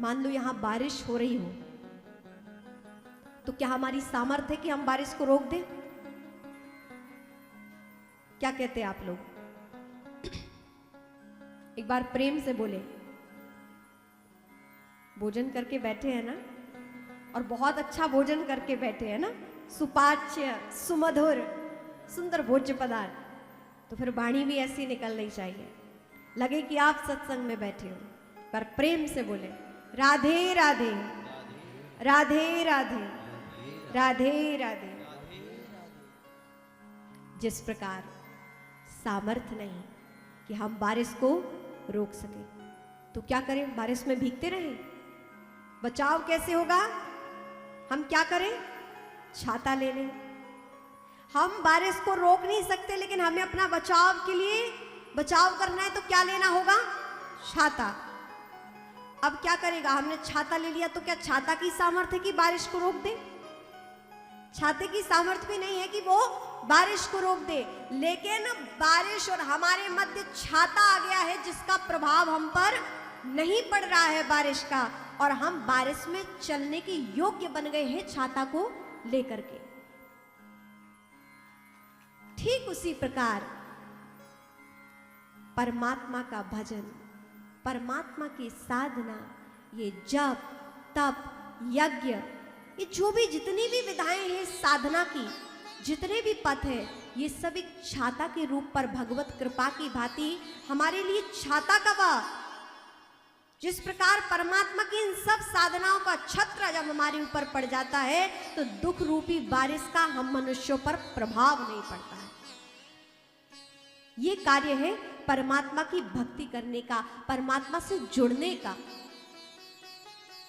मान लो यहाँ बारिश हो रही हो, तो क्या हमारी सामर्थ्य है कि हम बारिश को रोक दें? क्या कहते हैं आप लोग? एक बार प्रेम से बोले। भोजन करके बैठे हैं ना, और बहुत अच्छा भोजन करके बैठे हैं ना, सुपाच्य सुमधुर सुंदर भोज्य पदार्थ, तो फिर वाणी भी ऐसी निकलनी चाहिए, लगे कि आप सत्संग में बैठे हो। पर प्रेम से बोले राधे राधे राधे राधे राधे राधे। जिस प्रकार सामर्थ्य नहीं कि हम बारिश को रोक सके, तो क्या करें? बारिश में भीगते रहें? बचाव कैसे होगा? हम क्या करें? छाता ले लें। हम बारिश को रोक नहीं सकते, लेकिन हमें अपना बचाव के लिए बचाव करना है, तो क्या लेना होगा? छाता। अब क्या करेगा? हमने छाता ले लिया, तो क्या छाता की सामर्थ्य की बारिश को रोक दे? छाते की सामर्थ्य भी नहीं है कि वो बारिश को रोक दे, लेकिन बारिश और हमारे मध्य छाता आ गया है, जिसका प्रभाव हम पर नहीं पड़ रहा है बारिश का, और हम बारिश में चलने के योग्य बन गए हैं छाता को लेकर के। ठीक उसी प्रकार परमात्मा का भजन, परमात्मा की साधना, ये जप तप यज्ञ, ये जो भी जितनी भी विधाएं हैं साधना की, जितने भी पथ है, ये सब एक छाता के रूप पर भगवत कृपा की भांति हमारे लिए छाता का बा। जिस प्रकार परमात्मा की इन सब साधनाओं का छत्र जब हमारे ऊपर पड़ जाता है, तो दुख रूपी बारिश का हम मनुष्यों पर प्रभाव नहीं पड़ता है। ये कार्य है परमात्मा की भक्ति करने का, परमात्मा से जुड़ने का।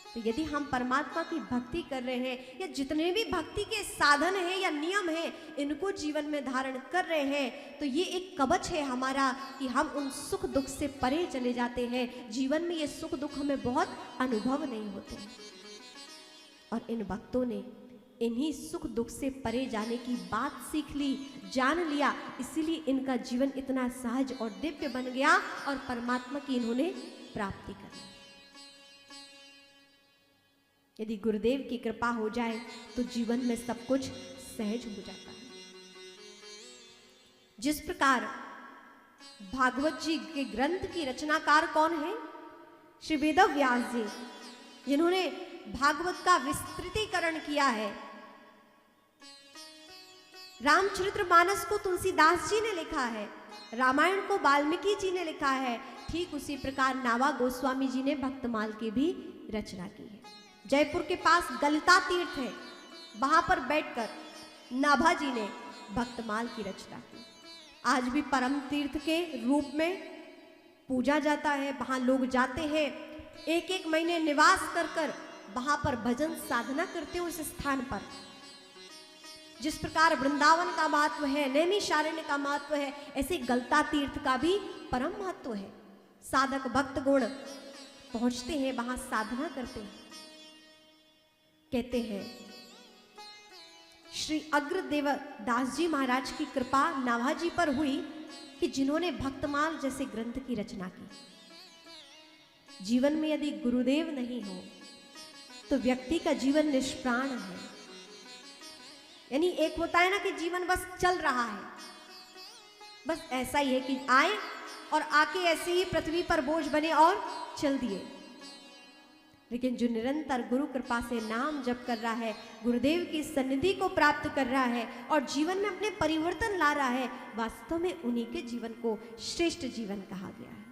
तो यदि हम परमात्मा की भक्ति कर रहे हैं, या जितने भी भक्ति के साधन हैं या नियम हैं, इनको जीवन में धारण कर रहे हैं, तो ये एक कवच है हमारा कि हम उन सुख दुख से परे चले जाते हैं। जीवन में ये सुख दुख हमें बहुत अनुभव नहीं होते, और इन भक्तों ने इन्हीं सुख दुख से परे जाने की बात सीख ली, जान लिया, इसीलिए इनका जीवन इतना सहज और दिव्य बन गया, और परमात्मा की इन्होंने प्राप्ति कर ली। यदि गुरुदेव की कृपा हो जाए तो जीवन में सब कुछ सहज हो जाता है। जिस प्रकार भागवत जी के ग्रंथ की रचनाकार कौन है? श्री वेद व्यास जी, जिन्होंने भागवत का विस्तृतीकरण किया है। रामचरितमानस को तुलसीदास जी ने लिखा है, रामायण को वाल्मीकि जी ने लिखा है, ठीक उसी प्रकार नावा गोस्वामी जी ने भक्तमाल की भी रचना की है। जयपुर के पास गलता तीर्थ है, वहां पर बैठकर नाभा जी ने भक्तमाल की रचना की। आज भी परम तीर्थ के रूप में पूजा जाता है, वहां लोग जाते हैं, एक एक महीने निवास कर कर वहां पर भजन साधना करते हैं उस स्थान पर। जिस प्रकार वृंदावन का महत्व है, नैमिषारण्य का महत्व है, ऐसे गलता तीर्थ का भी परम महत्व है। साधक भक्त गुण पहुंचते हैं, वहां साधना करते हैं। कहते हैं श्री अग्रदेव दास जी महाराज की कृपा नाभा जी पर हुई कि जिन्होंने भक्तमाल जैसे ग्रंथ की रचना की। जीवन में यदि गुरुदेव नहीं हो तो व्यक्ति का जीवन निष्प्राण है। यानी एक होता है ना कि जीवन बस चल रहा है, बस ऐसा ही है कि आए और आके ऐसे ही पृथ्वी पर बोझ बने और चल दिए। लेकिन जो निरंतर गुरु कृपा से नाम जप कर रहा है, गुरुदेव की सन्निधि को प्राप्त कर रहा है और जीवन में अपने परिवर्तन ला रहा है, वास्तव में उन्हीं के जीवन को श्रेष्ठ जीवन कहा गया है।